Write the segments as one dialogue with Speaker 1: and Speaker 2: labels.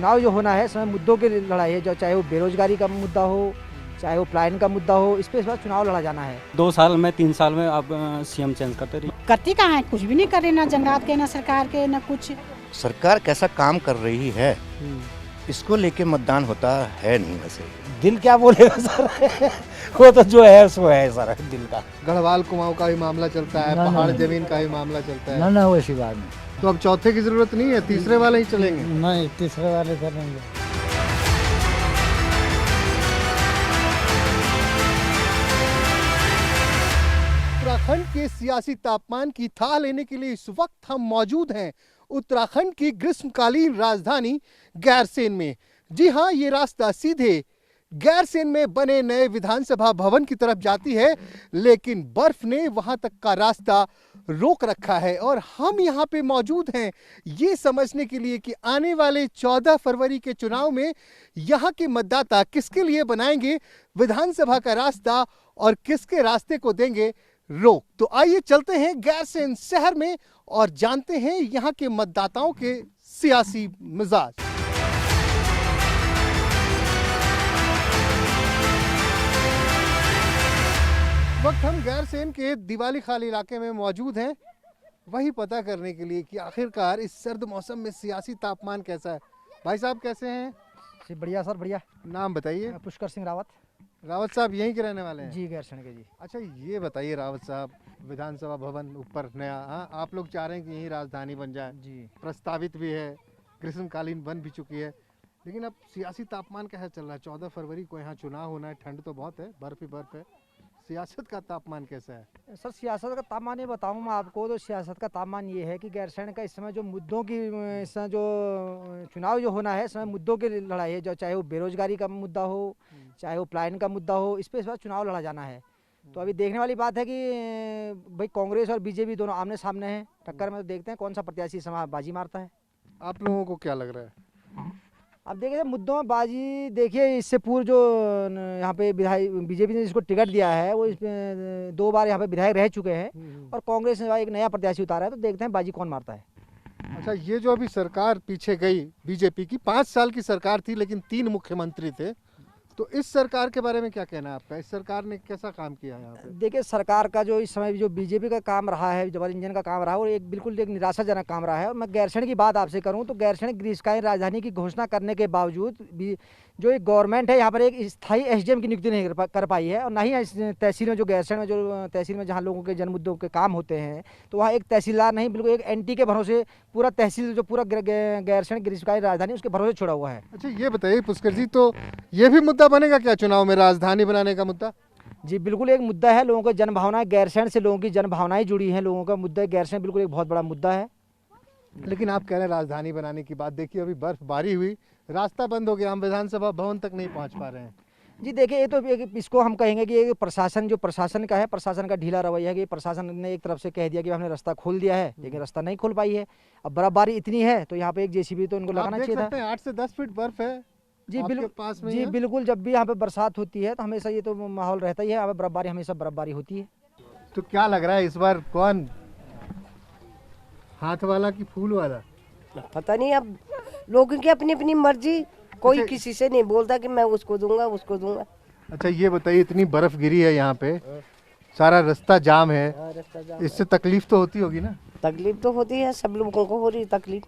Speaker 1: चुनाव जो होना है समय मुद्दों की लड़ाई है, जो चाहे वो बेरोजगारी का मुद्दा हो, चाहे वो पलायन का मुद्दा हो, इस पे इस बार चुनाव लड़ा जाना है।
Speaker 2: 2 साल में 3 साल में आप सीएम चेंज करते रहिए।
Speaker 3: करती कहाँ है, कुछ भी नहीं कर रही, ना जंगात के ना सरकार के ना कुछ।
Speaker 4: सरकार कैसा काम कर रही है इसको लेके मतदान होता है नहीं। वैसे
Speaker 5: दिल क्या बोलेगा सर वो तो जो है सो है सर, दिल का।
Speaker 6: गढ़वाल कुमाऊं का भी मामला चलता है, पहाड़ जमीन का भी मामला चलता है।
Speaker 5: ना वैसी बात नहीं।
Speaker 6: तो अब चौथे की जरूरत नहीं है, तीसरे वाले ही चलेंगे।
Speaker 5: नहीं, तीसरे वाले करेंगे।
Speaker 6: उत्तराखंड के सियासी तापमान की थाह लेने के लिए इस वक्त हम मौजूद हैं उत्तराखंड की ग्रीष्मकालीन राजधानी गैरसेन में। जी हाँ, ये रास्ता सीधे गैरसेन में बने नए विधानसभा भवन की तरफ जाती है, लेकिन बर्फ ने वहां तक का रास्ता रोक रखा है। और हम यहाँ पे मौजूद हैं ये समझने के लिए कि आने वाले 14 फरवरी के चुनाव में यहाँ के मतदाता किसके लिए बनाएंगे विधानसभा का रास्ता और किसके रास्ते को देंगे रोक। तो आइए चलते हैं गैरसेन शहर में और जानते हैं यहाँ के मतदाताओं के सियासी मिजाज। वक्त हम गैरसेन के दिवाली खाल इलाके में मौजूद हैं, वही पता करने के लिए कि आखिरकार इस सर्द मौसम में सियासी तापमान कैसा है। भाई साहब कैसे हैं?
Speaker 1: जी बढ़िया सर, बढ़िया।
Speaker 6: नाम बताइए।
Speaker 1: पुष्कर सिंह रावत।
Speaker 6: रावत साहब यहीं के रहने वाले हैं?
Speaker 1: जी गैरसेन के जी।
Speaker 6: अच्छा ये बताइए रावत साहब, विधानसभा भवन ऊपर नया, हाँ आप लोग चाह रहे हैं कि यही राजधानी बन जाए,
Speaker 1: जी
Speaker 6: प्रस्तावित भी है, ग्रीष्मकालीन बन भी चुकी है, लेकिन अब सियासी तापमान कैसा चल रहा है? 14 फरवरी को यहाँ चुनाव होना है, ठंड तो बहुत है, बर्फ ही बर्फ है, सियासत का तापमान कैसा है?
Speaker 1: सर सियासत का तापमान ये बताऊं मैं आपको, तो सियासत का तापमान ये है कि गैरसैंण का इस समय जो मुद्दों की, इस समय जो चुनाव जो होना है, इस समय मुद्दों की लड़ाई है, जो चाहे वो बेरोजगारी का मुद्दा हो, चाहे वो पलायन का मुद्दा हो, इस पे इस बार चुनाव लड़ा जाना है। तो अभी देखने वाली बात है कि भाई कांग्रेस और बीजेपी दोनों आमने सामने हैं टक्कर में, तो देखते हैं कौन सा प्रत्याशी इस समय बाजी मारता है।
Speaker 6: आप लोगों को क्या लग रहा है?
Speaker 1: अब देखिए मुद्दों में बाजी, देखिए इससे पूर्व जो यहाँ पे विधायक बीजेपी ने जिसको टिकट दिया है वो इसमें 2 बार यहाँ पे विधायक रह चुके हैं और कांग्रेस ने एक नया प्रत्याशी उतारा है, तो देखते हैं बाजी कौन मारता है।
Speaker 6: अच्छा ये जो अभी सरकार पीछे गई बीजेपी की, 5 साल की सरकार थी लेकिन 3 मुख्यमंत्री थे, तो इस सरकार के बारे में क्या कहना है आपका? इस सरकार ने कैसा काम किया यहाँ पे?
Speaker 1: देखिए सरकार का जो इस समय जो बीजेपी का काम रहा है, डबल इंजन का काम रहा है, और एक बिल्कुल एक निराशाजनक काम रहा है। और मैं गैरसैंण की बात आपसे करूं तो गैरसैंण ग्रीष्मकालीन राजधानी की घोषणा करने के बावजूद भी जो एक गवर्नमेंट है यहाँ पर एक स्थायी एसडीएम की नियुक्ति नहीं कर पाई है, और ना ही तहसील में, जो गैरसैंण में जो तहसील में जहाँ लोगों के जन मुद्दों के काम होते हैं, तो वहाँ एक तहसीलदार नहीं, बिल्कुल एक एनटी के भरोसे पूरा तहसील जो पूरा गैरसैंण ग्रीष्मकालीन राजधानी उसके भरोसे छोड़ा हुआ है।
Speaker 6: अच्छा ये बताइए पुष्कर जी, तो ये भी मुद्दा बनेगा क्या चुनाव में, राजधानी बनाने का मुद्दा?
Speaker 1: जी बिल्कुल एक मुद्दा है, लोगों का जन भावनाएं, गैरसैंण से लोगों की जन भावनाएं जुड़ी हैं, लोगों का मुद्दा गैरसैंण बिल्कुल एक बहुत बड़ा मुद्दा है।
Speaker 6: लेकिन आप कह रहे हैं राजधानी बनाने की बात, देखिए अभी बर्फबारी हुई, रास्ता बंद हो गया, हम विधानसभा भवन तक नहीं पहुंच पा रहे हैं।
Speaker 1: जी देखिए ये तो इसको हम कहेंगे कि ये प्रशासन जो प्रशासन का है, प्रशासन का ढीला रवैया है कि प्रशासन ने एक तरफ से कह दिया कि हमने रास्ता खोल दिया है, लेकिन रास्ता नहीं खोल पाई है। अब बर्फबारी इतनी है तो यहाँ पे एक जेसीबी तो इनको लगाना चाहिए था।
Speaker 6: 8 से 10 फीट बर्फ है
Speaker 1: जी बिल्कुल
Speaker 6: पास में।
Speaker 1: जी बिल्कुल, जब भी यहाँ पे बरसात होती है तो हमेशा ये तो माहौल रहता ही है, यहाँ पे बर्फबारी हमेशा बर्फबारी होती है।
Speaker 6: तो क्या लग रहा है इस बार कौन, हाथ वाला कि फूल वाला?
Speaker 7: पता नहीं, अब लोगों की अपनी अपनी मर्जी, कोई किसी से नहीं बोलता कि मैं उसको दूंगा उसको दूंगा।
Speaker 6: अच्छा ये बताइए, इतनी बर्फ गिरी है यहाँ पे, सारा रास्ता जाम है, इससे तकलीफ तो होती होगी ना?
Speaker 7: तकलीफ तो होती है, सब लोगों को हो रही तकलीफ।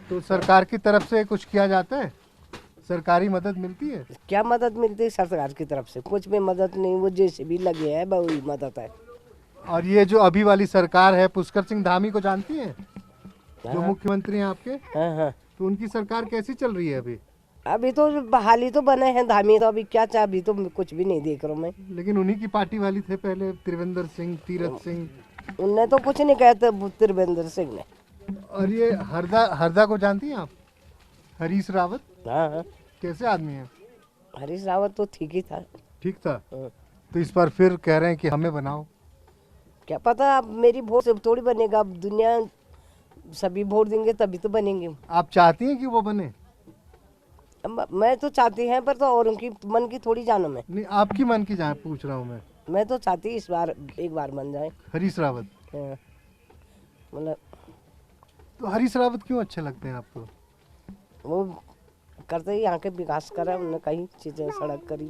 Speaker 6: तो सरकार की तरफ से कुछ किया जाता है, सरकारी मदद मिलती है?
Speaker 7: क्या मदद मिलती है सरकार की तरफ से? कुछ भी मदद नहीं, वो जैसे भी लगे है वही मदद है।
Speaker 6: और ये जो अभी वाली सरकार है, पुष्कर सिंह धामी को जानती है जो मुख्यमंत्री हैं आपके?
Speaker 7: हाँ।
Speaker 6: तो उनकी सरकार कैसी चल रही है अभी?
Speaker 7: अभी तो बहाली तो बने हैं धामी, तो अभी क्या चाह, अभी तो कुछ भी नहीं देख रहा हूँ मैं।
Speaker 6: लेकिन उन्हीं की पार्टी वाली थे पहले, त्रिवेंद्र सिंह, तीरथ सिंह।
Speaker 7: उनने तो कुछ नहीं कहते, त्रिवेंद्र सिंह ने।
Speaker 6: और ये हरदा को जानती हैं आप? हरीश रावत।
Speaker 7: हाँ।
Speaker 6: कैसे आदमी है?
Speaker 7: हरीश रावत तो ठीक ही था।
Speaker 6: ठीक था। तो इस बार फिर कह रहे हैं कि हमें बनाओ।
Speaker 7: क्या पता, अब मेरी वोट से थोड़ी बनेगा, अब दुनिया सभी वोट देंगे तभी तो बनेंगे।
Speaker 6: आप चाहती हैं कि वो बने?
Speaker 7: मैं तो चाहती है, पर तो और उनकी मन की थोड़ी जानो मैं।
Speaker 6: नहीं, आपकी मन की जान पूछ रहा हूँ
Speaker 7: मैं तो चाहती इस बार एक बार बन जाए
Speaker 6: हरीश रावत।
Speaker 7: मतलब
Speaker 6: तो हरीश रावत क्यों अच्छे लगते हैं आपको?
Speaker 7: वो करते ही यहाँ के विकास करा, उन्होंने कई चीजें सड़क करी।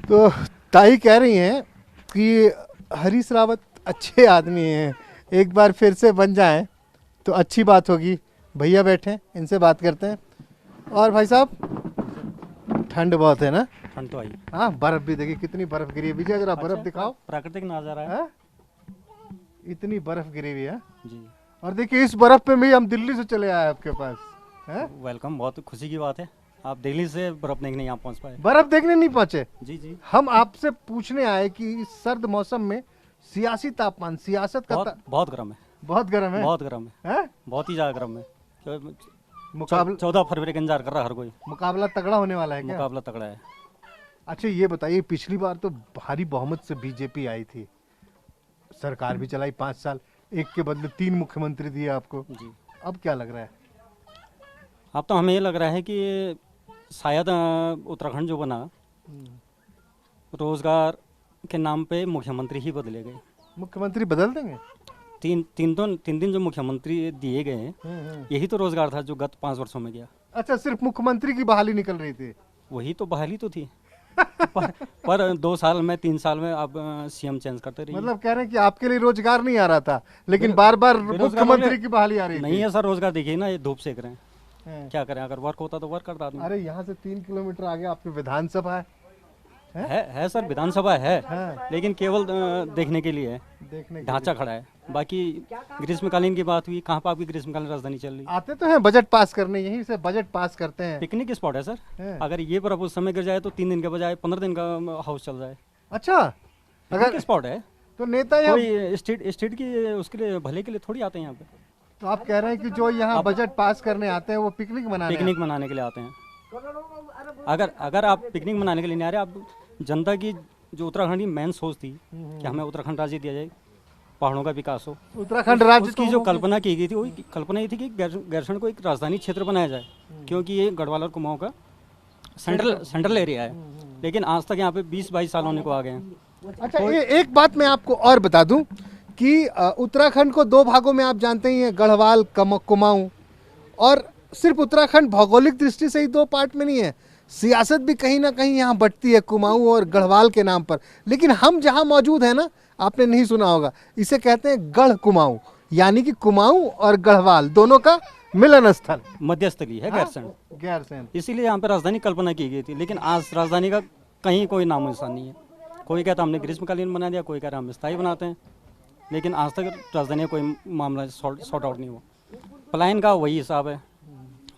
Speaker 6: तो ताई कह रही हैं कि हरीश रावत अच्छे आदमी हैं, एक बार फिर से बन जाएं तो अच्छी बात होगी। भैया बैठे हैं, इनसे बात करते हैं। और भाई साहब ठंड बहुत है ना?
Speaker 2: ठंड तो आई।
Speaker 6: हाँ, बर्फ भी देखिए, कितनी बर्फ गिरी है। विजय जरा बर्फ दिखाओ।
Speaker 2: प्राकृतिक नजारा है।
Speaker 6: हाँ? इतनी बर्फ गिरी हुई है।
Speaker 2: जी,
Speaker 6: और देखिए इस बर्फ पे भी हम दिल्ली से चले आए आपके पास। हैं?
Speaker 2: वेलकम, बहुत खुशी की बात है। आप दिल्ली से बर्फ देखने यहाँ पहुँच पाए।
Speaker 6: बर्फ देखने नहीं पहुंचे?
Speaker 2: जी जी,
Speaker 6: हम आपसे पूछने आए कि इस सर्द मौसम में सियासी तापमान, सियासत का
Speaker 2: बहुत गर्म है।
Speaker 6: बहुत गर्म है।
Speaker 2: बहुत गर्म है,
Speaker 6: हैं?
Speaker 2: बहुत ही ज़्यादा गर्म है।
Speaker 6: मुकाबला
Speaker 2: 14 फरवरी का इंतजार कर रहा है हर कोई।
Speaker 6: मुकाबला तगड़ा होने वाला है क्या?
Speaker 2: मुकाबला तगड़ा है।
Speaker 6: अच्छा ये बताइए, पिछली बार तो भारी बहुमत से बीजेपी आई थी, सरकार भी चलाई 5 साल, एक के बदले 3 मुख्यमंत्री दिए आपको।
Speaker 2: जी,
Speaker 6: अब क्या लग रहा है?
Speaker 2: अब तो हमें ये लग रहा है कि शायद उत्तराखंड जो बना, रोजगार के नाम पे मुख्यमंत्री ही बदले गए।
Speaker 6: मुख्यमंत्री बदल देंगे?
Speaker 2: तीन दिन जो मुख्यमंत्री दिए गए हैं, यही तो रोजगार था जो गत 5 वर्षों में गया।
Speaker 6: अच्छा, सिर्फ मुख्यमंत्री की बहाली निकल रही थी?
Speaker 2: वही तो बहाली तो थी। पर 2 साल में 3 साल में अब सीएम चेंज करते रहिए।
Speaker 6: मतलब कह रहे हैं कि आपके लिए रोजगार नहीं आ रहा था, लेकिन बार बार मुख्यमंत्री की बहाली आ रही
Speaker 2: नहीं
Speaker 6: थी।
Speaker 2: है सर, रोजगार देखिए ना, ये धूप सेक रहे हैं,
Speaker 6: हैं।
Speaker 2: क्या करें? अगर वर्क होता तो वर्क करता आदमी।
Speaker 6: अरे यहाँ से 3 किलोमीटर आगे आपकी विधानसभा है।
Speaker 2: है सर, विधानसभा है,
Speaker 6: हाँ।
Speaker 2: लेकिन केवल देखने के लिए है,
Speaker 6: देखने के
Speaker 2: ढांचा खड़ा है। बाकी ग्रीष्मकालीन की बात हुई, कहाँ पर आपकी ग्रीष्मकालीन राजधानी चल रही?
Speaker 6: आते तो हैं बजट पास करने, यहीं से बजट पास करते हैं।
Speaker 2: पिकनिक स्पॉट है सर।
Speaker 6: हैं।
Speaker 2: अगर ये बर्फ उस समय गिर जाए तो 3 दिन के बजाय 15 दिन का हाउस चल जाए।
Speaker 6: अच्छा,
Speaker 2: पिकनिक
Speaker 6: अगर
Speaker 2: स्पॉट है,
Speaker 6: तो नेता यहाँ,
Speaker 2: कोई स्टेट की उसके लिए भले के लिए थोड़ी आते हैं यहाँ पे।
Speaker 6: तो आप कह रहे हैं कि जो यहाँ बजट पास करने आते हैं वो पिकनिक मनाने
Speaker 2: पिकनिक मनाने के लिए आते हैं। अगर आप पिकनिक मनाने के लिए नहीं आ रहे, आप जनता की जो उत्तराखंड की मेन सोच थी कि हमें उत्तराखंड राज्य दिया जाए, पहाड़ों का विकास हो,
Speaker 6: उत्तराखंड राज्य
Speaker 2: उसकी जो कल्पना की गई थी, वही कल्पना ये थी कि गैरसैंण को एक राजधानी क्षेत्र बनाया जाए, क्योंकि ये गढ़वाल और कुमाऊं का सेंट्रल एरिया है। लेकिन आज तक यहाँ पे 20-22 साल होने को आ गए हैं।
Speaker 6: अच्छा, ये एक बात मैं आपको और बता दूं कि उत्तराखंड को 2 भागों में आप जानते ही हैं, गढ़वाल कुमाऊं। और सिर्फ उत्तराखंड भौगोलिक दृष्टि से ही 2 पार्ट में नहीं है, सियासत भी कहीं ना कहीं यहाँ बटती है कुमाऊं और गढ़वाल के नाम पर। लेकिन हम जहाँ मौजूद हैं ना, आपने नहीं सुना होगा, इसे कहते हैं गढ़ कुमाऊं, यानी कि कुमाऊं और गढ़वाल दोनों का मिलन स्थल,
Speaker 2: मध्यस्थली है
Speaker 6: गैरसैंण।
Speaker 2: इसीलिए यहाँ पे राजधानी कल्पना की गई थी। लेकिन आज राजधानी का कहीं कोई नामो निशान नहीं है। कोई कहता हमने ग्रीष्मकालीन बना दिया, कोई कह रहा हम स्थायी बनाते हैं, लेकिन आज तक राजधानी का कोई मामला सॉर्ट आउट नहीं हुआ। पलायन का वही हिसाब है।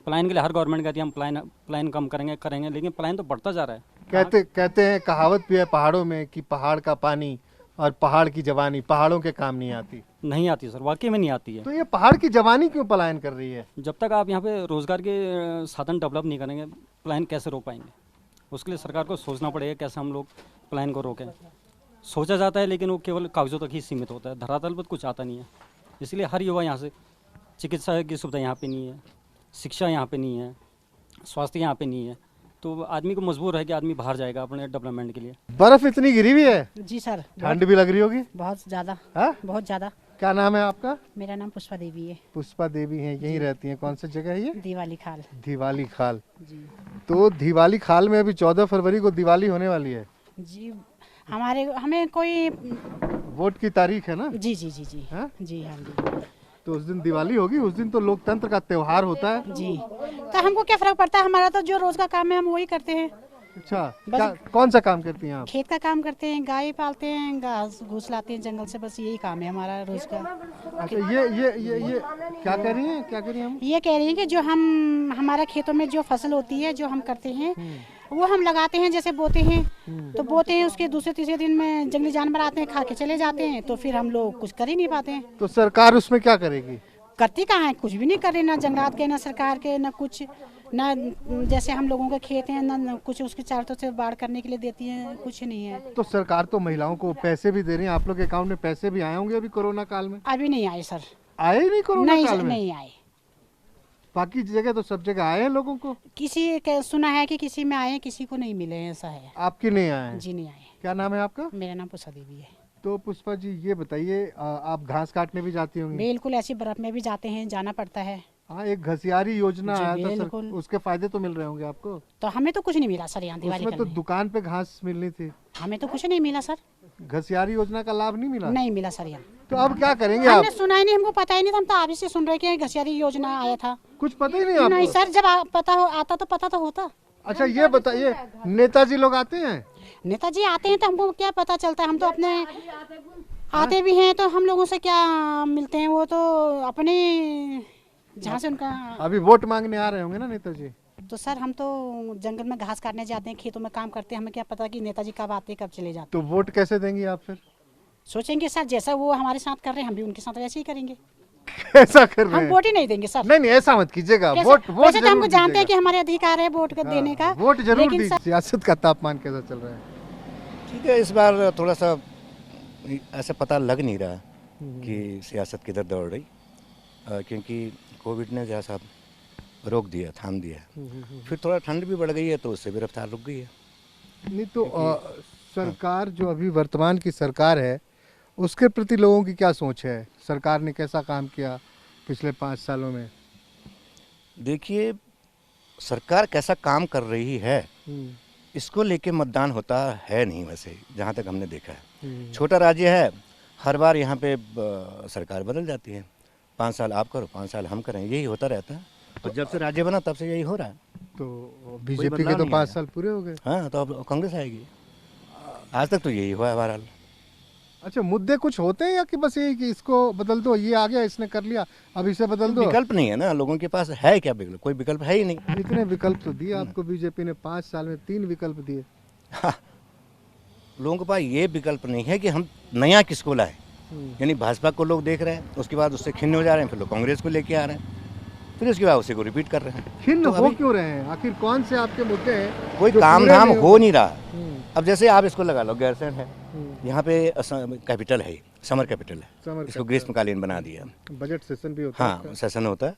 Speaker 2: पलायन के लिए हर गवर्नमेंट कहती है हम पलायन कम करेंगे, लेकिन पलायन तो बढ़ता जा रहा है।
Speaker 6: कहते हैं, कहावत भी है पहाड़ों में कि पहाड़ का पानी और पहाड़ की जवानी पहाड़ों के काम नहीं आती।
Speaker 2: नहीं आती सर, वाकई में नहीं आती है।
Speaker 6: तो ये पहाड़ की जवानी क्यों पलायन कर रही है?
Speaker 2: जब तक आप यहाँ पे रोजगार के साधन डेवलप नहीं करेंगे, पलायन कैसे रोक पाएंगे? उसके लिए सरकार को सोचना पड़ेगा कैसे हम लोग पलायन को रोकें। सोचा जाता है लेकिन वो केवल कागजों तक ही सीमित होता है, धरातल पर कुछ आता नहीं है। इसलिए हर युवा यहाँ से, चिकित्सा की सुविधा यहाँ पे नहीं है, शिक्षा यहाँ पे नहीं है, स्वास्थ्य यहाँ पे नहीं है, तो आदमी को मजबूर है कि आदमी बाहर जाएगा अपने डेवलपमेंट के लिए।
Speaker 6: बर्फ इतनी गिरी हुई है,
Speaker 3: जी सर,
Speaker 6: ठंड भी लग रही होगी?
Speaker 3: बहुत ज़्यादा,
Speaker 6: हाँ?
Speaker 3: बहुत ज़्यादा।
Speaker 6: क्या नाम है आपका?
Speaker 3: मेरा नाम पुष्पा देवी है।
Speaker 6: पुष्पा देवी है, यहीं रहती हैं? कौन सी जगह है ये?
Speaker 3: दिवाली खाल।
Speaker 6: दिवाली खाल।
Speaker 3: जी
Speaker 6: तो दिवाली खाल में अभी 14 फरवरी को दिवाली होने वाली है।
Speaker 3: जी, हमें कोई
Speaker 6: वोट की तारीख है ना?
Speaker 3: जी जी जी जी
Speaker 6: हाँ?
Speaker 3: जी हाँ जी
Speaker 6: तो उस दिन दिवाली होगी, उस दिन तो लोकतंत्र का त्योहार होता है।
Speaker 3: जी। तो हमको क्या फर्क पड़ता है, हमारा तो जो रोज का काम है हम वही करते हैं।
Speaker 6: अच्छा, कौन सा काम करती हैं आप?
Speaker 3: खेत का काम करते हैं, गाय पालते हैं, घास घूस लाते हैं जंगल से, बस यही काम है हमारा रोज का।
Speaker 6: अच्छा, ये क्या कह रही हैं? क्या कह रही हैं हम?
Speaker 3: ये कह रही हैं कि जो हमारा खेतों में जो फसल होती है, जो हम करते हैं वो हम लगाते हैं, जैसे बोते हैं तो बोते हैं, उसके दूसरे तीसरे दिन में जंगली जानवर आते हैं, खा के चले जाते हैं, तो फिर हम लोग कुछ कर ही नहीं पाते हैं।
Speaker 6: तो सरकार उसमें क्या करेगी?
Speaker 3: करती कहाँ है, कुछ भी नहीं कर रही, ना जंगलात के, ना सरकार के, ना कुछ, ना जैसे हम लोगों के खेत हैं, ना कुछ उसके चारों तरफ से बाढ़ करने के लिए देती है, कुछ नहीं है।
Speaker 6: तो सरकार तो महिलाओं को पैसे भी दे रही है, आप लोग के अकाउंट में पैसे भी आए होंगे अभी कोरोना काल में?
Speaker 3: अभी नहीं आए सर।
Speaker 6: आए नहीं कोरोना
Speaker 3: नहीं
Speaker 6: काल
Speaker 3: सर,
Speaker 6: में?
Speaker 3: नहीं आए।
Speaker 6: बाकी जगह तो सब जगह आए हैं लोगों को।
Speaker 3: सुना है कि किसी में आए, किसी को नहीं मिले, ऐसा है।
Speaker 6: आपके नहीं आए हैं?
Speaker 3: जी नहीं आए।
Speaker 6: क्या नाम है आपका?
Speaker 3: मेरा नाम पुष्पा देवी है।
Speaker 6: तो पुष्पा जी ये बताइए, आप घास काटने भी जाती होंगी?
Speaker 3: बिल्कुल, ऐसी बर्फ में भी जाते हैं, जाना पड़ता है।
Speaker 6: हाँ, एक घसियारी योजना
Speaker 3: जी,
Speaker 6: आया था सर,
Speaker 3: बिल्कुल।
Speaker 6: उसके फायदे तो मिल रहे होंगे आपको?
Speaker 3: तो हमें तो कुछ नहीं मिला सर, यहाँ दिवाली
Speaker 6: उसमें तो
Speaker 3: करने
Speaker 6: दुकान पे घास मिलनी थी,
Speaker 3: हमें तो कुछ नहीं मिला सर,
Speaker 6: घसियारी योजना का लाभ नहीं मिला।
Speaker 3: नहीं मिला सर यहाँ।
Speaker 6: तो अब क्या करेंगे आप?
Speaker 3: हमने सुना ही नहीं, हमको पता ही नहीं था, हम तो आप ही से सुन रहे कि घसियारी योजना आया था।
Speaker 6: कुछ पता ही नहीं
Speaker 3: नहीं
Speaker 6: आपको?
Speaker 3: सर, जब पता हो आता तो पता तो होता।
Speaker 6: अच्छा ये बताइए, नेताजी लोग आते हैं?
Speaker 3: नेताजी आते हैं तो हमको क्या पता चलता है, हम तो अपने आते भी हैं तो हम लोगों से क्या मिलते हैं, वो तो अपने जहाँ से उनका।
Speaker 6: अभी वोट मांगने आ रहे होंगे ना नेताजी?
Speaker 3: तो सर हम तो जंगल में घास काटने जाते हैं, खेतों में काम करते हैं, हमें क्या पता कि नेताजी कब आते कब चले जाते।
Speaker 6: तो वोट कैसे देंगी आप फिर?
Speaker 3: सोचेंगे सर, जैसा वो हमारे साथ कर रहे हैं हम भी उनके साथ वैसे ही करेंगे।
Speaker 6: ऐसा कर रहे
Speaker 3: हम
Speaker 6: हैं?
Speaker 3: वोट ही नहीं देंगे सर।
Speaker 6: नहीं नहीं, ऐसा मत कीजिएगा।
Speaker 3: कैसे?
Speaker 6: वोट वोट
Speaker 3: वैसे तो हमको
Speaker 6: जरूर
Speaker 3: जानते हैं कि
Speaker 6: दीजिएगा।
Speaker 3: हमारे अधिकार है वोट का देने का।
Speaker 6: वोट जरूर
Speaker 3: लेकिन
Speaker 6: दीजिए।
Speaker 3: सर
Speaker 6: सियासत का तापमान कैसा चल रहा है?
Speaker 4: ठीक है, इस बार थोड़ा सा ऐसा पता लग नहीं रहा कि सियासत किधर दौड़ रही, क्योंकि कोविड ने जैसा रोक दिया, थाम दिया। फिर थोड़ा ठंड भी बढ़ गई है तो उससे भी रफ्तार रुक गई है।
Speaker 6: नहीं तो सरकार जो अभी वर्तमान की सरकार है उसके प्रति लोगों की क्या सोच है? सरकार ने कैसा काम किया पिछले 5 सालों में?
Speaker 4: देखिए, सरकार कैसा काम कर रही है इसको लेके मतदान होता है नहीं, वैसे जहाँ तक हमने देखा है। छोटा राज्य है, हर बार यहाँ पे सरकार बदल जाती है। 5 साल आप करो, 5 साल हम करें, यही होता रहता है। और जब से राज्य बना तब से यही हो रहा है।
Speaker 6: तो बीजेपी के
Speaker 4: बदलाव
Speaker 6: तो
Speaker 4: नहीं
Speaker 6: 5
Speaker 4: आया।
Speaker 6: साल पूरे हो गए।
Speaker 4: हाँ, तो अब कांग्रेस आएगी। आज तक तो यही हुआ है बहरहाल।
Speaker 6: अच्छा, मुद्दे कुछ होते हैं या कि बस यही कि इसको बदल दो, ये आ गया इसने कर लिया अब इसे बदल दो?
Speaker 4: विकल्प नहीं है ना, लोगों के पास है क्या विकल्प? कोई विकल्प है ही नहीं।
Speaker 6: इतने विकल्प तो दिए आपको बीजेपी ने, 5 साल में 3 विकल्प दिए।
Speaker 4: लोगों के पास ये विकल्प नहीं है कि हम नया किसको लाएं। यानी भाजपा को लोग देख रहे हैं, उसके बाद उससे खिन्न हो जा रहे हैं, फिर लोग कांग्रेस को लेके आ रहे हैं, फिर उसके बाद उसी को रिपीट कर रहे हैं।
Speaker 6: खिन्न
Speaker 4: तो
Speaker 6: हो
Speaker 4: अभी
Speaker 6: क्यों रहे हैं? आखिर कौन से आपके मुद्दे हैं?
Speaker 4: कोई
Speaker 6: जो
Speaker 4: काम
Speaker 6: पूरे
Speaker 4: धाम
Speaker 6: नहीं
Speaker 4: हो नहीं रहा।
Speaker 6: हम्म,
Speaker 4: अब जैसे आप इसको लगा लो, गैरसैंण है, यहाँ पे कैपिटल है, समर कैपिटल है,
Speaker 6: समर
Speaker 4: इसको ग्रीष्मकालीन बना दिया।
Speaker 6: बजट सेशन भी होता है
Speaker 4: हाँ, सेशन होता है,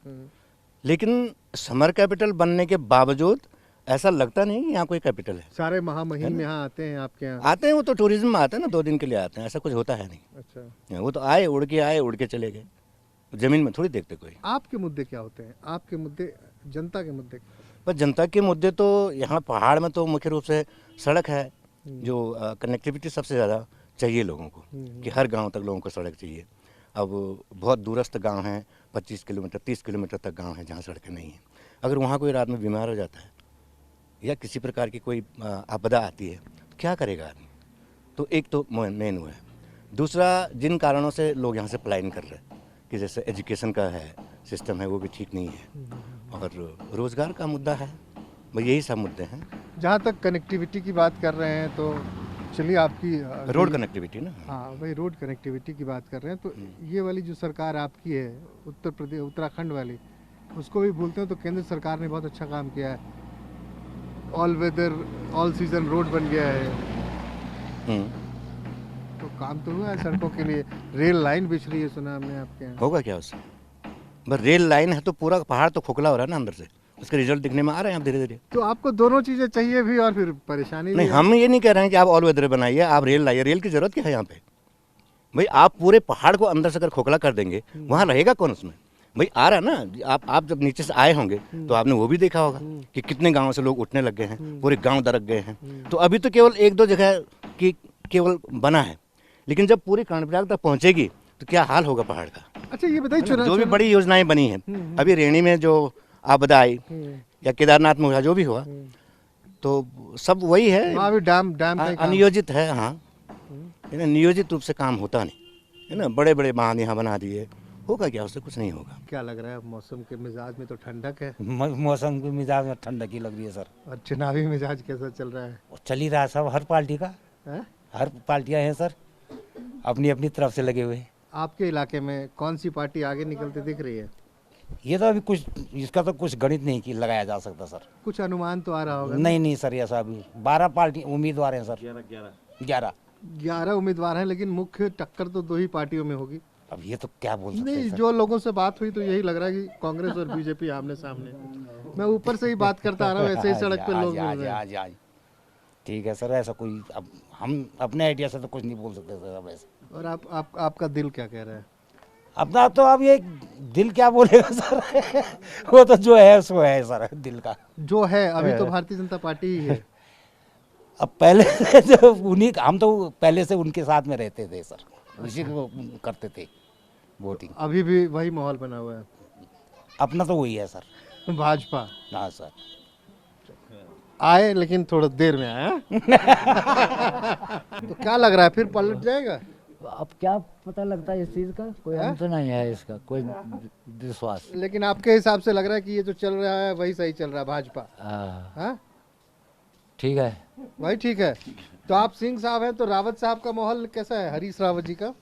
Speaker 4: लेकिन समर कैपिटल बनने के बावजूद ऐसा लगता नहीं कि यहाँ कोई कैपिटल है।
Speaker 6: सारे महामहिम यहाँ आते हैं आपके यहाँ?
Speaker 4: आते हैं, वो तो टूरिज्म में आते हैं ना, 2 दिन के लिए आते हैं, ऐसा कुछ होता है नहीं।
Speaker 6: अच्छा,
Speaker 4: वो तो आए, उड़ के चले गए, जमीन में थोड़ी देखते कोई।
Speaker 6: आपके मुद्दे क्या होते हैं? आपके मुद्दे, जनता के मुद्दे?
Speaker 4: पर जनता के मुद्दे तो यहाँ पहाड़ में तो मुख्य रूप से सड़क है, जो कनेक्टिविटी सबसे ज़्यादा चाहिए लोगों को, कि हर गांव तक लोगों को सड़क चाहिए। अब बहुत दूरस्थ गांव हैं, 25 किलोमीटर 30 किलोमीटर तक गांव हैं जहाँ सड़कें नहीं हैं। अगर वहाँ कोई रात में बीमार हो जाता है या किसी प्रकार की कोई आपदा आती है तो क्या करेगा आदमी? तो एक तो मेन वो है। दूसरा, जिन कारणों से लोग यहाँ से पलायन कर रहे हैं, कि जैसे एजुकेशन का है सिस्टम है वो भी ठीक नहीं है, और रोज़गार का मुद्दा है, भाई यही सब मुद्दे हैं।
Speaker 6: जहाँ तक कनेक्टिविटी की बात कर रहे हैं तो चलिए आपकी
Speaker 4: रोड कनेक्टिविटी ना,
Speaker 6: हाँ भाई, रोड कनेक्टिविटी की बात कर रहे हैं तो ये वाली जो सरकार आपकी है उत्तर प्रदेश उत्तराखंड वाली, उसको भी भूलते हैं तो केंद्र सरकार ने बहुत अच्छा काम किया है। All weather all season road बन गया है, तो काम तो हुआ है सड़कों के लिए। रेल लाइन बिछ रही है सुना हमने आपके यहाँ।
Speaker 4: होगा क्या उससे? बस रेल लाइन है तो पूरा पहाड़ तो खोखला हो रहा है ना अंदर से, उसके रिजल्ट दिखने में आ रहे हैं अब धीरे धीरे।
Speaker 6: तो आपको दोनों चीजें चाहिए भी और फिर परेशानी भी
Speaker 4: नहीं,
Speaker 6: है।
Speaker 4: हम ये नहीं कह रहे हैं कि आप ऑल वेदर बनाइए, आप रेल लाइए। रेल की जरूरत क्या है यहाँ पे? भाई आप पूरे पहाड़ को अंदर से अगर खोखला कर देंगे, वहाँ रहेगा कौन उसमें? भाई आ रहा है ना, आप जब नीचे से आए होंगे तो आपने वो भी देखा होगा कि कितने गाँव से लोग उठने लग गए हैं, पूरे गाँव दरक गए हैं। तो अभी तो केवल 1-2 जगह की केवल बना है, लेकिन जब पूरी कर्णप्रयाग तक पहुँचेगी तो क्या हाल होगा पहाड़ का?
Speaker 6: अच्छा ये बताइए,
Speaker 4: जो भी बड़ी योजनाएं बनी हैं, अभी रेणी में जो आपदा आई या केदारनाथ में हुआ, जो भी हुआ, तो सब वही है,
Speaker 6: वहाँ भी डैम का ही काम।
Speaker 4: अनियोजित है। हाँ, नियोजित रूप से काम होता नहीं है ना। बड़े बड़े बांध यहाँ बना दिए, होगा क्या? उससे कुछ नहीं होगा।
Speaker 6: क्या लग रहा है मौसम के मिजाज में? तो ठंडक है
Speaker 5: मौसम के मिजाज में ठंडक ही लग रही है सर।
Speaker 6: और चुनावी मिजाज कैसा चल रहा है?
Speaker 5: और चल ही रहा है सब, हर पार्टी का,
Speaker 6: हैं?
Speaker 5: हर पार्टियां हैं सर, अपनी अपनी तरफ से लगे हुए हैं।
Speaker 6: आपके इलाके में कौन सी पार्टी आगे निकलती दिख रही है?
Speaker 5: ये तो अभी कुछ, इसका तो कुछ गणित नहीं की लगाया जा सकता सर।
Speaker 6: कुछ अनुमान तो आ रहा होगा?
Speaker 5: नहीं सर, ऐसा अभी 12 पार्टी उम्मीदवार हैं सर। 11
Speaker 6: उम्मीदवार हैं, लेकिन मुख्य टक्कर तो 2 ही पार्टियों में होगी।
Speaker 5: अब ये तो क्या बोल सकते
Speaker 6: नहीं,
Speaker 5: हैं सर।
Speaker 6: जो लोगों से बात हुई तो यही लग रहा है कि कांग्रेस और बीजेपी आमने सामने। मैं ऊपर से ही बात करता आ रहा हूँ, ऐसे ही सड़क पे लोग मिल रहे हैं।
Speaker 5: आज ठीक है सर, ऐसा कोई, अब हम अपने आइडिया से तो कुछ नहीं बोल सकते सर अब ऐसे।
Speaker 6: और आपका दिल क्या कह रहा है?
Speaker 5: अपना तो अब ये दिल क्या बोलेगा सर वो तो जो है सो है सर दिल का।
Speaker 6: जो है अभी तो भारतीय जनता पार्टी ही है।
Speaker 5: अब पहले से जो उन्हीं हम तो पहले से उनके साथ में रहते थे सर, उसी को करते थे वोटिंग।
Speaker 6: अभी भी वही माहौल बना हुआ है,
Speaker 5: अपना तो वही है सर,
Speaker 6: भाजपा।
Speaker 5: हाँ सर।
Speaker 6: आए लेकिन थोड़ा देर में आया तो क्या लग रहा है फिर पलट जाएगा?
Speaker 8: अब क्या पता लगता है इस चीज का, कोई
Speaker 6: है?
Speaker 8: अंत नहीं है इसका, कोई विश्वास।
Speaker 6: लेकिन आपके हिसाब से लग रहा है कि ये जो चल रहा है वही सही चल रहा है, भाजपा? हाँ
Speaker 8: ठीक है,
Speaker 6: वही ठीक है। तो आप सिंह साहब हैं, तो रावत साहब का माहौल कैसा है, हरीश रावत जी का?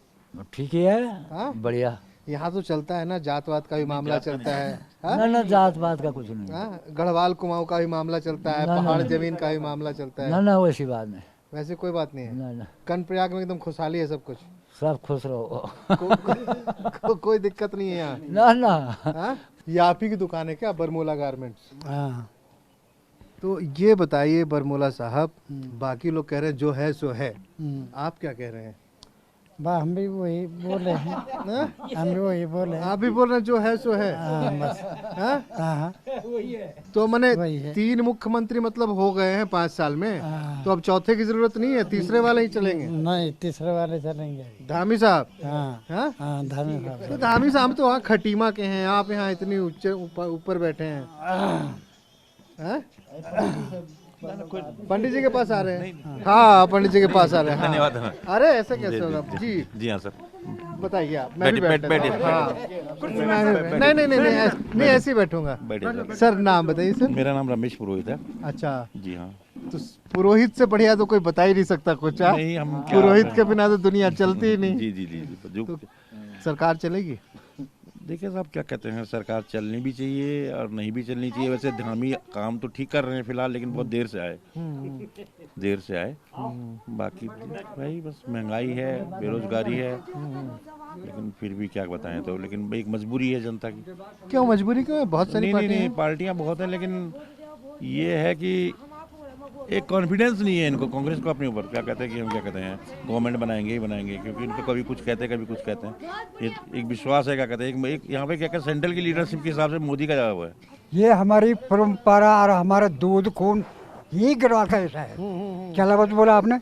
Speaker 8: ठीक ही है।
Speaker 6: हाँ?
Speaker 8: बढ़िया।
Speaker 6: यहाँ तो चलता है ना, जातवाद का भी मामला चलता है। हाँ?
Speaker 8: ना ना जात पात का कुछ नहीं।
Speaker 6: हाँ? गढ़वाल कुमाऊं का भी मामला चलता है, पहाड़ जमीन का भी मामला चलता है।
Speaker 8: ना ना वैसी बात नहीं।
Speaker 6: वैसे कोई बात नहीं है।
Speaker 8: ना ना
Speaker 6: कर्णप्रयाग में एकदम खुशहाली है, सब कुछ।
Speaker 8: सब खुश रहो।
Speaker 6: कोई दिक्कत नहीं है यहाँ।
Speaker 8: ना ना।
Speaker 6: हाँ? ये आप ही की दुकान है क्या, बरमूला गारमेंट्स?
Speaker 8: हाँ।
Speaker 6: तो ये बताइए बरमूला साहब, बाकी लोग कह रहे हैं जो है सो है, आप क्या कह रहे हैं?
Speaker 9: हम भी वही बोल रहे हैं। हम भी वही बोल रहे हैं।
Speaker 6: आप भी बोल रहे हैं जो है सो है?
Speaker 9: बस।
Speaker 6: हाँ?
Speaker 9: हाँ।
Speaker 6: तो मैंने
Speaker 9: वही है।
Speaker 6: 3 मुख्यमंत्री मतलब हो गए हैं 5 साल में, तो अब चौथे की जरूरत नहीं है, तीसरे वाले ही चलेंगे?
Speaker 9: नहीं, तीसरे वाले चलेंगे।
Speaker 6: धामी साहब?
Speaker 9: हाँ
Speaker 6: हाँ?
Speaker 9: हाँ, धार्मिक भाव
Speaker 6: तो
Speaker 9: से।
Speaker 6: धामी साहब तो वहाँ खटीमा के हैं, आप यहाँ इतनी ऊंचे ऊपर बैठे हैं। हाँ? पंडित जी के पास आ रहे हैं? हाँ, पंडित जी के पास आ रहे हैं।
Speaker 10: धन्यवाद।
Speaker 6: अरे ऐसे कैसे होगा जी?
Speaker 10: जी हाँ सर,
Speaker 6: बताइए आप। मैं भी
Speaker 10: बैठिए,
Speaker 6: बैठ लेता हूँ। हाँ। नहीं ऐसे ही बैठूंगा।
Speaker 10: बैठिए
Speaker 6: सर नाम बताइए सर।
Speaker 10: मेरा नाम रमेश पुरोहित है।
Speaker 6: अच्छा,
Speaker 10: जी हाँ।
Speaker 6: तो पुरोहित से बढ़िया तो कोई बता ही नहीं सकता कुछ। हाँ?
Speaker 10: नहीं, हम क्या-
Speaker 6: पुरोहित के बिना तो दुनिया चलती ही नहीं।
Speaker 10: जी जी जी जी जो
Speaker 6: तो सरकार चलेगी?
Speaker 10: देखिए साहब, क्या कहते हैं, सरकार चलनी भी चाहिए और नहीं भी चलनी चाहिए। वैसे धामी काम तो ठीक कर रहे हैं फिलहाल, लेकिन बहुत देर से आए। बाकी भाई बस महंगाई है, बेरोजगारी है, लेकिन फिर भी क्या बताएं। तो लेकिन एक मजबूरी है जनता की।
Speaker 6: क्यों मजबूरी क्यों है? बहुत सारी
Speaker 10: नहीं पार्टियां बहुत हैं, लेकिन ये है कि एक कॉन्फिडेंस नहीं है इनको, कांग्रेस को अपने ऊपर। क्या कहते हैं कि हम क्या कहते हैं गवर्नमेंट बनाएंगे ही बनाएंगे, क्योंकि इनको कभी कुछ कहते हैं कभी कुछ कहते हैं। ये एक विश्वास है, क्या कहते हैं एक यहाँ पे क्या कहते हैं सेंट्रल की लीडरशिप के हिसाब से मोदी का जवाब है।
Speaker 9: ये हमारी परंपरा और हमारा दूध खून यही गढ़वाल का ऐसा है। क्या लफ्ज़ बोला आपने?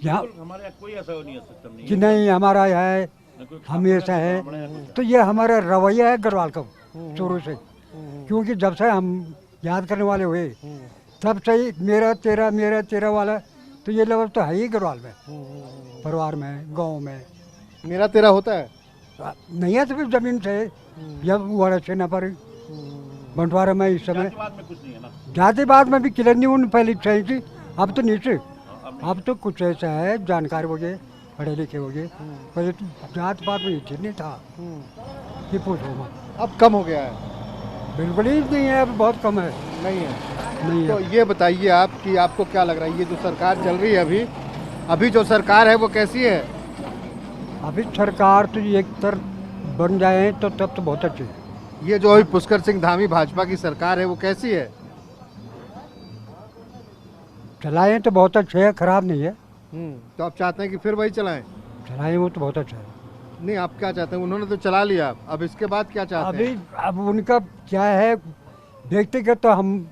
Speaker 9: यहाँ
Speaker 10: हमारे यहाँ कोई ऐसा नहीं है सिस्टम नहीं
Speaker 9: कि नहीं हमारा है, हम ऐसा है। तो ये हमारा रवैया है गढ़वाल का शुरू से, क्योंकि जब से हम याद करने वाले हुए तब से ही मेरा तेरा वाला, तो ये लफ्ज़ तो है ही गढ़वाल में, परिवार में, गांव में।
Speaker 6: मेरा तेरा होता है?
Speaker 9: नहीं है तो फिर जमीन से जब वाला सेना पर बंटवारा में इस समय जातिवाद में भी किलनी उन पहले सही थी, अब तो नीचे। अब तो कुछ ऐसा है, जानकार हो गए, पढ़े लिखे हो गए, पहले तो जात पात में ये नहीं था। ये पूछो
Speaker 6: अब कम हो गया है?
Speaker 9: बिल्कुल ही नहीं है, अब बहुत कम है।
Speaker 6: नहीं है?
Speaker 9: नहीं
Speaker 6: तो
Speaker 9: है।
Speaker 6: ये बताइए आप कि आपको क्या लग रहा है, ये जो सरकार चल रही है अभी जो सरकार है वो कैसी है?
Speaker 9: अभी सरकार तो एक तरफ बन जाए तो तब तो बहुत अच्छी है।
Speaker 6: ये जो अभी पुष्कर सिंह धामी भाजपा की सरकार है वो कैसी है?
Speaker 9: चलाएं तो बहुत अच्छे है, खराब नहीं है।
Speaker 6: तो आप चाहते हैं कि फिर वही चलाएं?
Speaker 9: चलाएं वो तो बहुत अच्छा है।
Speaker 6: नहीं, आप क्या चाहते हैं? उन्होंने तो चला लिया, अब इसके बाद क्या चाहते हैं?
Speaker 9: अभी अब उनका क्या है, व्यक्तिगत तो हम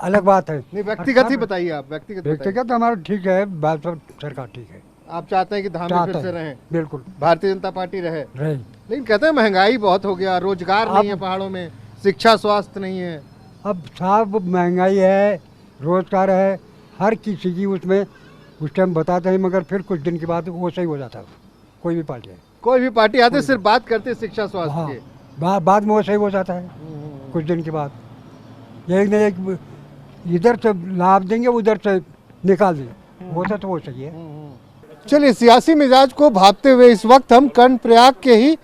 Speaker 9: अलग बात है।
Speaker 6: नहीं, व्यक्तिगत ही बताइए आप।
Speaker 9: व्यक्तिगत तो हमारा ठीक है, बात सब सरकार ठीक है।
Speaker 6: आप चाहते हैं कि धामी फिर से रहें?
Speaker 9: बिल्कुल,
Speaker 6: भारतीय जनता पार्टी रहे।
Speaker 9: रहे।
Speaker 6: लेकिन कहते हैं महंगाई बहुत हो गया, रोजगार नहीं है पहाड़ों में, शिक्षा स्वास्थ्य नहीं है।
Speaker 9: अब साहब महंगाई है, रोजगार है, हर किसी की उसमें उस टाइम बताते हैं, मगर फिर कुछ दिन के बाद वो सही हो जाता है। कोई भी पार्टी है,
Speaker 6: कोई भी पार्टी आते सिर्फ बात करते शिक्षा स्वास्थ्य
Speaker 9: हाँ,
Speaker 6: के,
Speaker 9: बाद में वो सही हो जाता है कुछ दिन के बाद। एक न एक इधर से लाभ देंगे, उधर से निकाल देंगे, होता तो वो सही है।
Speaker 6: चलिए, सियासी मिजाज को भापते हुए इस वक्त हम कर्णप्रयाग के ही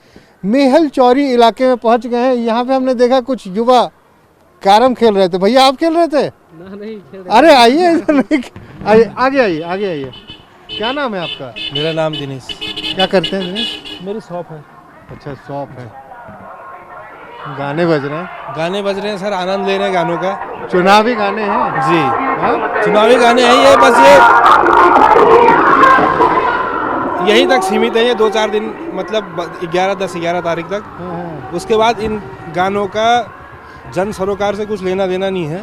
Speaker 6: मेहल चौरी इलाके में पहुंच गए हैं। यहाँ पे हमने देखा कुछ युवा कैरम खेल रहे थे। भैया आप खेल रहे थे? नहीं खेल रहे। अरे आइए इधर, नहीं आगे आइए। क्या नाम है आपका?
Speaker 11: मेरा नाम दिनेश।
Speaker 6: क्या करते हैं दिनेश?
Speaker 11: मेरी शॉप है।
Speaker 6: अच्छा, शॉप है। गाने बज रहे हैं?
Speaker 11: गाने बज रहे हैं सर, आनंद ले रहे हैं गानों का।
Speaker 6: चुनावी गाने हैं
Speaker 11: जी?
Speaker 6: हाँ?
Speaker 11: चुनावी गाने हैं ये, बस ये यहीं तक सीमित है, ये 2-4 दिन, मतलब 11 तारीख तक। उसके बाद इन गानों का जन सरोकार से कुछ लेना देना नहीं है।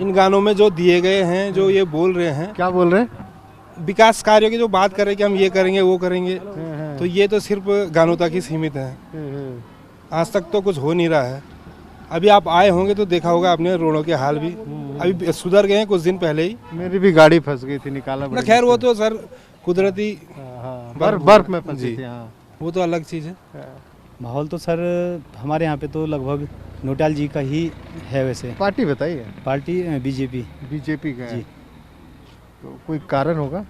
Speaker 11: इन गानों में जो दिए गए हैं, जो ये बोल रहे हैं,
Speaker 6: क्या बोल रहे हैं?
Speaker 11: विकास कार्यों की जो बात कर रहे हैं कि हम ये करेंगे वो करेंगे, तो ये तो सिर्फ गानों तक ही सीमित है। आज तक तो कुछ हो नहीं रहा है। अभी आप आए होंगे तो देखा होगा आपने रोडों के हाल भी अभी सुधर गए हैं कुछ दिन पहले ही।
Speaker 6: मेरी भी गाड़ी फंस गई थी, निकाला
Speaker 11: ना, खैर वो तो सर कुदरती
Speaker 6: बर्फ में फंसी थी।
Speaker 11: वो तो अलग चीज़ है।
Speaker 12: माहौल तो सर हमारे यहाँ पे तो लगभग नोटाल जी का ही है। वैसे
Speaker 6: पार्टी बताइए।
Speaker 12: पार्टी बीजेपी
Speaker 6: का है। तो कोई कारण होगा?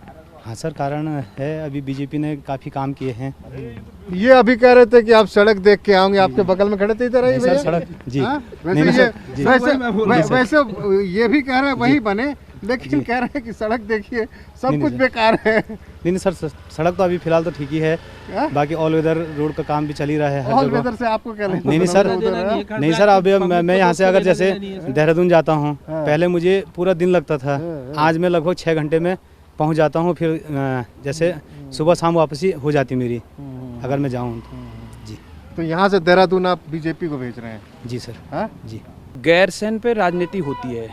Speaker 12: हाँ सर, कारण है। अभी बीजेपी ने काफ़ी काम किए हैं।
Speaker 6: ये अभी कह रहे थे कि आप सड़क देख के आओगे, आपके बगल में खड़े थे इधर ही भैया।
Speaker 12: सड़क जी।
Speaker 6: वैसे ये भी कह रहे हैं वही बने, लेकिन कह रहे हैं कि सड़क देखिए सब कुछ बेकार है।
Speaker 12: नहीं सर, सड़क तो अभी फिलहाल तो ठीक ही है। बाकी ऑल वेदर रोड का काम भी चल ही रहा है।
Speaker 6: ऑल वेदर से आपको क्या लेना?
Speaker 12: नहीं सर, अभी मैं यहाँ से अगर जैसे देहरादून जाता हूँ, पहले मुझे पूरा दिन लगता था, आज मैं लगभग 6 घंटे में पहुँच जाता हूँ। फिर जैसे सुबह शाम वापसी हो जाती मेरी, अगर मैं जाऊँ जी।
Speaker 6: तो यहाँ से देहरादून आप बीजेपी को भेज रहे हैं?
Speaker 12: जी सर।
Speaker 6: हाँ
Speaker 12: जी।
Speaker 13: गैरसैंण पे राजनीति होती है,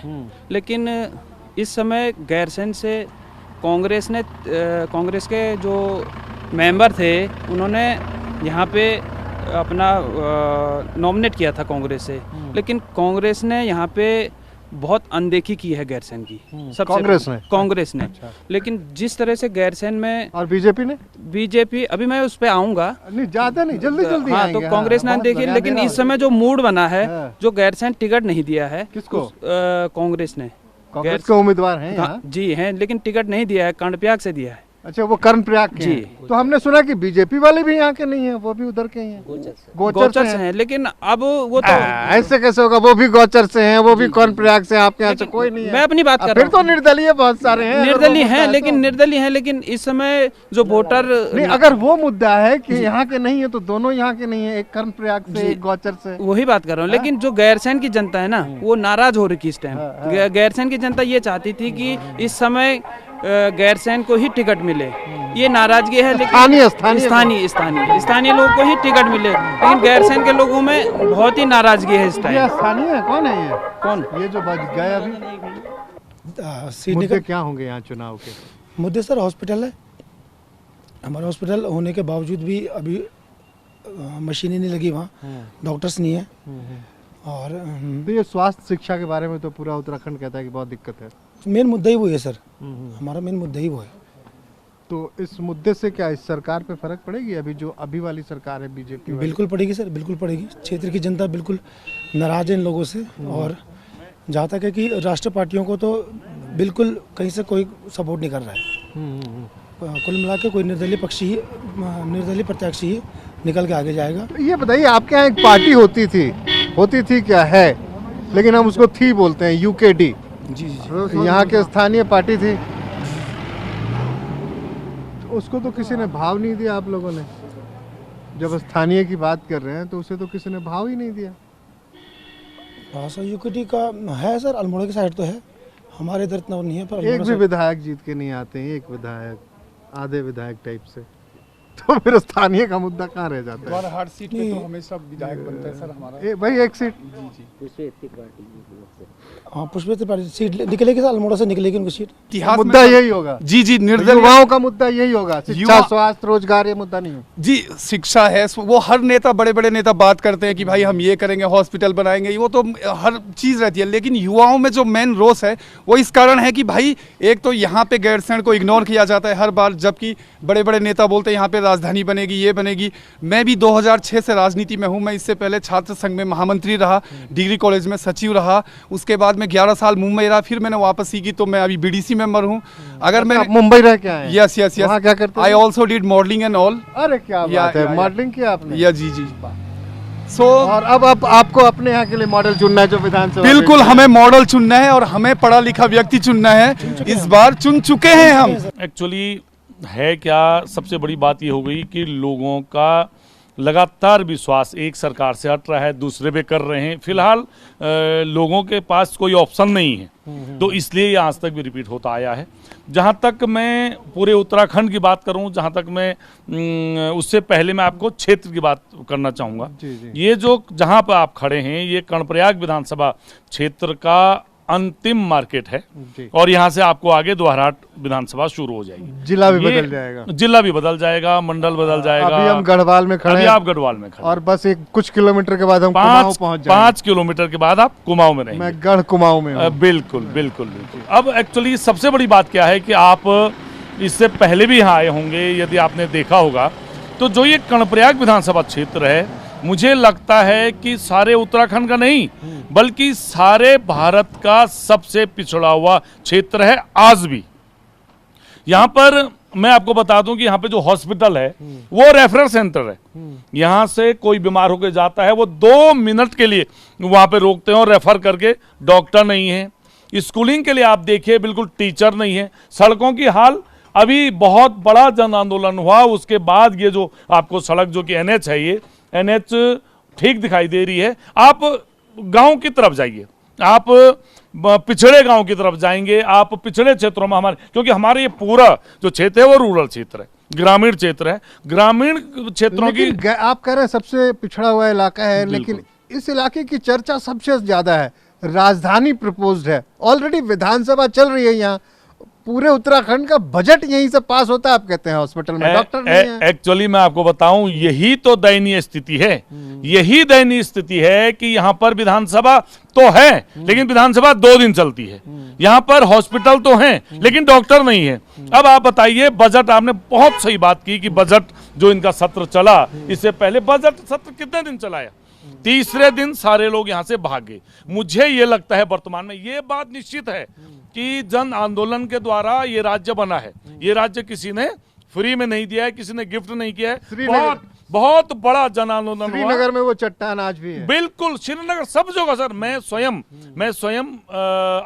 Speaker 13: लेकिन इस समय गैरसैंण से कांग्रेस के जो मेंबर थे, उन्होंने यहाँ पे अपना नॉमिनेट किया था कांग्रेस से, लेकिन कांग्रेस ने यहाँ पे बहुत अनदेखी की है गैरसैंण की। कांग्रेस ने अच्छा। लेकिन जिस तरह से गैरसैंण में
Speaker 6: और बीजेपी
Speaker 13: अभी मैं उस पे आऊंगा,
Speaker 6: नहीं ज्यादा नहीं, जल्दी
Speaker 13: हाँ, तो कांग्रेस ने अनदेखी, लेकिन इस समय जो मूड बना है, जो गैरसैंण टिकट नहीं दिया है
Speaker 6: किसको?
Speaker 13: कांग्रेस ने।
Speaker 6: कांग्रेस के उम्मीदवार हैं यहाँ?
Speaker 13: जी हैं, लेकिन टिकट नहीं दिया है, कर्णप्रयाग से दिया है।
Speaker 6: अच्छा, वो कर्णप्रयाग के
Speaker 13: जी।
Speaker 6: तो हमने सुना कि बीजेपी वाले भी यहाँ के नहीं है, वो भी उधर के ही हैं,
Speaker 13: गोचर से हैं। लेकिन अब वो तो
Speaker 6: ऐसे कैसे होगा? वो भी गोचर से हैं, वो भी कर्णप्रयाग से, आपके यहाँ से कोई नहीं है।
Speaker 13: मैं अपनी बात कर रहा
Speaker 6: हूँ। फिर तो निर्दलीय बहुत सारे हैं।
Speaker 13: निर्दलीय हैं, लेकिन इस समय जो वोटर
Speaker 6: नहीं, अगर वो मुद्दा है कि यहाँ के नहीं है तो दोनों यहाँ के नहीं है, एक कर्णप्रयाग से, एक गोचर से।
Speaker 13: वही बात कर रहा हूँ। लेकिन जो गैरसैंण की जनता है ना, वो नाराज हो रही इस टाइम। गैरसैंण की जनता ये चाहती थी कि इस समय गैरसैंण को ही टिकट मिले, ये नाराजगी है। लेकिन स्थानीय लोगों को ही टिकट मिले, लेकिन गैरसैंण के लोगों में बहुत ही नाराजगी है इस टाइम।
Speaker 6: स्थानीय है? कौन है ये?
Speaker 13: कौन?
Speaker 6: ये जो गए अभी। मुद्दे क्या होंगे यहाँ चुनाव के?
Speaker 14: मुद्दे सर हॉस्पिटल है। हमारा हॉस्पिटल होने के बावजूद भी अभी मशीनें नहीं लगी, वहाँ डॉक्टर्स नहीं है। और
Speaker 6: तो ये स्वास्थ्य शिक्षा के बारे में तो पूरा उत्तराखंड कहता है कि बहुत दिक्कत है।
Speaker 14: मेन मुद्दा ही वो है सर, हमारा मेन मुद्दा ही वो है।
Speaker 6: तो इस मुद्दे से क्या इस सरकार पे फर्क पड़ेगी? अभी वाली सरकार है बीजेपी?
Speaker 14: बिल्कुल पड़ेगी सर, बिल्कुल पड़ेगी। क्षेत्र की जनता बिल्कुल नाराज है इन लोगों से। और जहाँ तक है कि राष्ट्रीय पार्टियों को तो बिल्कुल कहीं से कोई सपोर्ट नहीं कर रहा है। कुल मिला के कोई निर्दलीय प्रत्याशी ही निकल के आगे जाएगा।
Speaker 6: ये बताइए, आपके यहाँ एक पार्टी होती थी क्या है, लेकिन हम उसको थी बोलते हैं, यूकेडी।
Speaker 14: जी।
Speaker 6: यहाँ के स्थानीय पार्टी थी, तो उसको तो किसी ने भाव नहीं दिया। आप लोगों ने जब स्थानीय की बात कर रहे हैं तो उसे तो किसी ने भाव ही नहीं दिया।
Speaker 14: भाषा यूकेडी का है सर, अल्मोड़ा की साइड तो है, हमारे इधर इतना नहीं है। पर
Speaker 6: एक भी विधायक जीत के नहीं आते हैं, एक विधायक, आधे विधायक टाइप से, तो फिर स्थानीय का मुद्दा कहाँ रह जाता है?
Speaker 15: हर सीट में तो हमेशा विधायक बनता है सर हमारा।
Speaker 6: भाई एक सीट।
Speaker 14: हाँ, पुष्प त्रिपाठी सीट निकलेगी सर, अल्मोड़ा से निकलेगी उनकी सीट।
Speaker 6: मुद्दा यही होगा।
Speaker 15: जी,
Speaker 6: युवाओं का मुद्दा यही होगा। शिक्षा, स्वास्थ्य, रोजगार, ये मुद्दा नहीं होगा।
Speaker 15: जी, शिक्षा है, वो हर नेता, बड़े बड़े नेता बात करते हैं कि भाई हम ये करेंगे, हॉस्पिटल बनाएंगे, वो तो हर चीज रहती है। लेकिन युवाओं में जो मेन रोष है वो इस कारण है कि भाई एक तो यहाँ पे गैरसैंण को इग्नोर किया जाता है हर बार, जबकि बड़े बड़े नेता बोलते हैं यहाँ पे राजधानी बनेगी, ये बनेगी। मैं भी 2006 से राजनीति में हूँ। मैं इससे पहले छात्र संघ में महामंत्री रहा, डिग्री कॉलेज में सचिव रहा, उसके बाद में 11 साल मुंबई रहा, फिर मैंने वापसी की, तो मैं अभी बीडीसी मेंबर हूँ। अगर मैं
Speaker 6: मुंबई रह के आए?
Speaker 15: यस,
Speaker 6: वहाँ क्या करते हैं?
Speaker 15: I also did modelling and all.
Speaker 6: अरे क्या बात है, मॉडलिंग किया आपने?
Speaker 15: या जी।
Speaker 6: और अब आपको अपने यहाँ के लिए मॉडल चुनना है जो विधानसभा?
Speaker 15: बिल्कुल, हमें मॉडल चुनना है और हमें पढ़ा लिखा व्यक्ति चुनना है। इस बार चुन चुके हैं हम।
Speaker 16: एक्चुअली है क्या, सबसे बड़ी बात ये हो गई कि लोगों का लगातार विश्वास एक सरकार से हट रहा है, दूसरे पे कर रहे हैं। फिलहाल लोगों के पास कोई ऑप्शन नहीं है, तो इसलिए ये आज तक भी रिपीट होता आया है। जहाँ तक मैं पूरे उत्तराखंड की बात करूँ, जहाँ तक मैं उससे पहले मैं आपको क्षेत्र की बात करना चाहूँगा। ये जो जहाँ पर आप खड़े हैं, ये कर्णप्रयाग विधानसभा क्षेत्र का अंतिम मार्केट है और यहाँ से आपको आगे दोहराट विधानसभा शुरू हो जाएगी।
Speaker 6: जिला भी बदल जाएगा,
Speaker 16: जिला भी बदल जाएगा, मंडल बदल जाएगा।
Speaker 6: अभी हम गढ़वाल में खड़े हैं,
Speaker 16: आप गढ़वाल में खड़े
Speaker 6: और बस एक कुछ किलोमीटर के बाद हम कुमाऊं पहुंच जाएंगे।
Speaker 16: 5 किलोमीटर के बाद आप कुमाऊं में रहेंगे।
Speaker 6: मैं गढ़ कुमाऊं में हूं।
Speaker 16: बिल्कुल बिल्कुल बिल्कुल। अब एक्चुअली सबसे बड़ी बात क्या है कि आप इससे पहले भी यहाँ आए होंगे, यदि आपने देखा होगा तो जो ये कर्णप्रयाग विधानसभा क्षेत्र है, मुझे लगता है कि सारे उत्तराखंड का नहीं बल्कि सारे भारत का सबसे पिछड़ा हुआ क्षेत्र है आज भी। यहाँ पर मैं आपको बता दूं कि यहाँ पे जो हॉस्पिटल है वो रेफरल सेंटर है। यहाँ से कोई बीमार होकर जाता है, वो 2 मिनट के लिए वहाँ पे रोकते हैं और रेफर करके, डॉक्टर नहीं है। स्कूलिंग के लिए आप देखिए बिल्कुल टीचर नहीं है। सड़कों की हाल, अभी बहुत बड़ा जन आंदोलन हुआ, उसके बाद ये जो आपको सड़क जो कि NH है, ये NH ठीक दिखाई दे रही है। आप गांव की तरफ जाइए, आप पिछड़े गांव की तरफ जाएंगे, आप पिछड़े क्षेत्रों में हमारे, क्योंकि हमारे ये पूरा जो क्षेत्र है वो रूरल क्षेत्र है, ग्रामीण क्षेत्र है। ग्रामीण क्षेत्रों की
Speaker 6: आप कह रहे हैं सबसे पिछड़ा हुआ इलाका है, लेकिन इस इलाके की चर्चा सबसे ज्यादा है। राजधानी प्रपोज्ड है, ऑलरेडी विधानसभा चल रही है, यहाँ पूरे उत्तराखंड का बजट यहीं से पास होता है। आप कहते हैं हॉस्पिटल में डॉक्टर नहीं है।
Speaker 16: एक्चुअली मैं आपको बताऊं, यही तो दयनीय स्थिति है। यही दयनीय स्थिति है कि यहाँ पर विधानसभा तो है लेकिन विधानसभा 2 दिन चलती है। यहाँ पर हॉस्पिटल तो है लेकिन डॉक्टर नहीं है। अब आप बताइए, बजट, आपने बहुत सही बात की कि बजट जो इनका सत्र चला, इससे पहले बजट सत्र कितने दिन चलाया? तीसरे दिन सारे लोग यहाँ से भागे। मुझे ये लगता है वर्तमान में ये बात निश्चित है कि जन आंदोलन के द्वारा ये राज्य बना है। ये राज्य किसी ने फ्री में नहीं दिया है, किसी ने गिफ्ट नहीं किया है। बहुत बड़ा जन आंदोलन।
Speaker 6: श्रीनगर में वो चट्टान आज भी है।
Speaker 16: बिल्कुल, श्रीनगर सब जगह सर। मैं स्वयं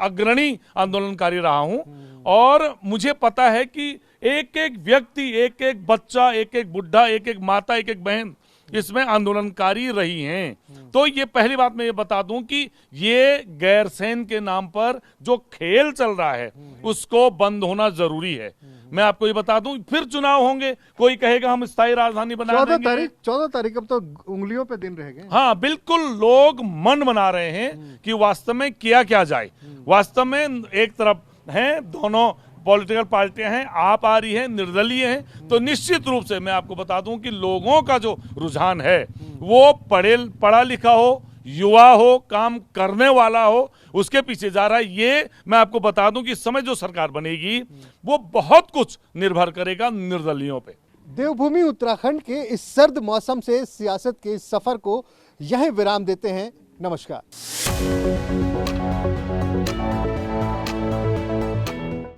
Speaker 16: अग्रणी आंदोलनकारी रहा हूं और मुझे पता है कि एक एक व्यक्ति, एक एक बच्चा, एक एक बुढ़ा, एक एक माता, एक एक बहन इसमें आंदोलनकारी रही हैं। तो ये पहली बात मैं ये बता दूं कि ये गैरसैंण के नाम पर जो खेल चल रहा है उसको बंद होना जरूरी है। मैं आपको ये बता दूं, फिर चुनाव होंगे, कोई कहेगा हम स्थायी राजधानी बना देंगे।
Speaker 6: 14 तारीख अब तो उंगलियों पे दिन रह गए।
Speaker 16: हाँ बिल्कुल, लोग मन बना रहे हैं कि वास्तव में किया क्या जाए। वास्तव में एक तरफ है, दोनों पॉलिटिकल पार्टियां हैं, आप आ रही हैं, निर्दलीय हैं, तो निश्चित रूप से मैं आपको बता दूं कि लोगों का जो रुझान है वो पढ़ा लिखा हो, युवा हो, काम करने वाला हो, उसके पीछे जा रहा है। ये मैं आपको बता दूं कि इस समय जो सरकार बनेगी वो बहुत कुछ निर्भर करेगा निर्दलीयों पे।
Speaker 6: देवभूमि उत्तराखंड के इस सर्द मौसम से सियासत के इस सफर को यहीं विराम देते हैं। नमस्कार।